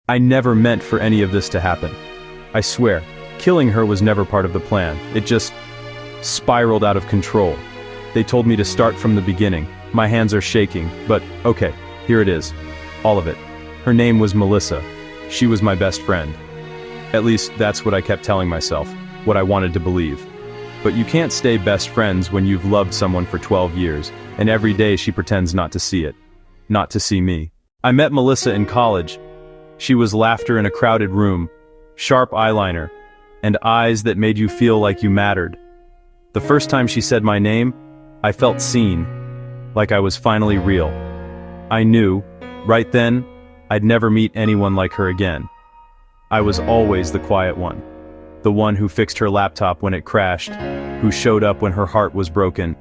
I never meant for any of this to happen. I swear, killing her was never part of the plan. It just spiraled out of control. They told me to start from the beginning. My hands are shaking, but okay, here it is. All of it. Her name was Melissa. She was my best friend. At least, that's what I kept telling myself, what I wanted to believe. But you can't stay best friends when you've loved someone for 12 years, and every day she pretends not to see it. Not to see me. I met Melissa in college. She was laughter in a crowded room, sharp eyeliner, and eyes that made you feel like you mattered. The first time she said my name, I felt seen, like I was finally real. I knew, right then, I'd never meet anyone like her again. I was always the quiet one. The one who fixed her laptop when it crashed, who showed up when her heart was broken.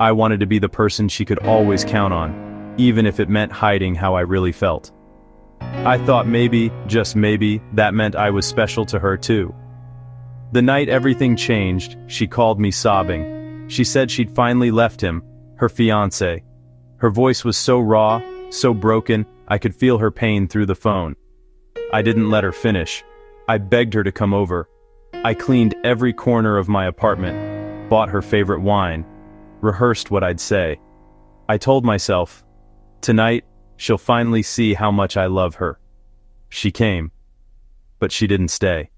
I wanted to be the person she could always count on, even if it meant hiding how I really felt. I thought maybe, just maybe, that meant I was special to her too. The night everything changed, she called me sobbing. She said she'd finally left him, her fiancé. Her voice was so raw, so broken, I could feel her pain through the phone. I didn't let her finish. I begged her to come over. I cleaned every corner of my apartment, bought her favorite wine, rehearsed what I'd say. I told myself, tonight, she'll finally see how much I love her. She came. But she didn't stay.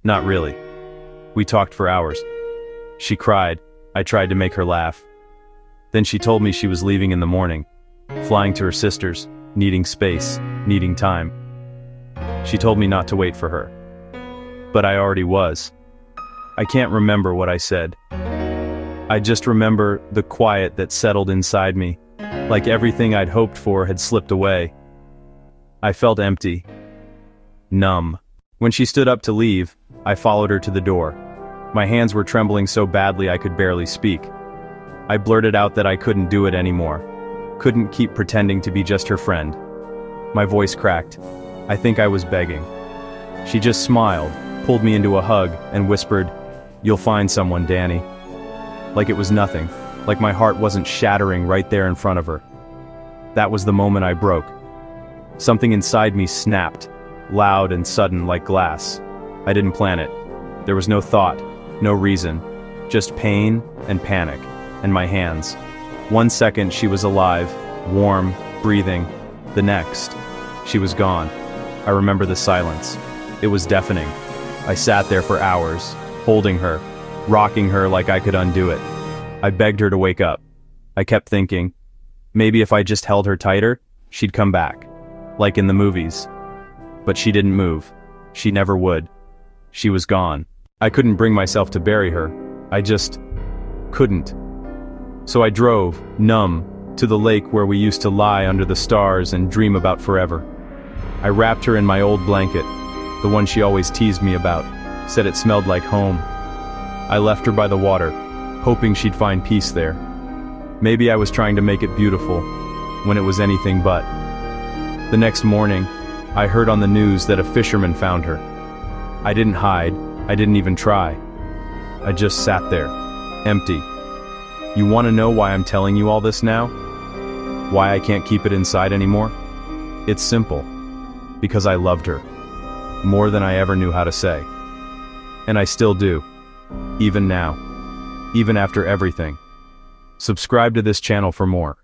Not really. We talked for hours. She cried. I tried to make her laugh. Then she told me she was leaving in the morning, flying to her sister's, needing space, needing time. She told me not to wait for her. But I already was. I can't remember what I said. I just remember the quiet that settled inside me, like everything I'd hoped for had slipped away. I felt empty, numb. When she stood up to leave, I followed her to the door. My hands were trembling so badly I could barely speak. I blurted out that I couldn't do it anymore. Couldn't keep pretending to be just her friend. My voice cracked. I think I was begging. She just smiled, pulled me into a hug, and whispered, "You'll find someone, Danny." Like it was nothing, like my heart wasn't shattering right there in front of her. That was the moment I broke. Something inside me snapped, loud and sudden like glass. I didn't plan it. There was no thought, no reason, just pain and panic, and my hands. 1 second she was alive, warm, breathing. The next, she was gone. I remember the silence. It was deafening. I sat there for hours, holding her, rocking her like I could undo it. I begged her to wake up. I kept thinking, maybe if I just held her tighter, she'd come back, like in the movies. But she didn't move. She never would. She was gone. I couldn't bring myself to bury her. I just couldn't. So I drove, numb, to the lake where we used to lie under the stars and dream about forever. I wrapped her in my old blanket, the one she always teased me about, said it smelled like home. I left her by the water, hoping she'd find peace there. Maybe I was trying to make it beautiful, when it was anything but. The next morning, I heard on the news that a fisherman found her. I didn't hide, I didn't even try. I just sat there, empty. You want to know why I'm telling you all this now? Why I can't keep it inside anymore? It's simple. Because I loved her. More than I ever knew how to say. And I still do. Even now. Even after everything. Subscribe to this channel for more.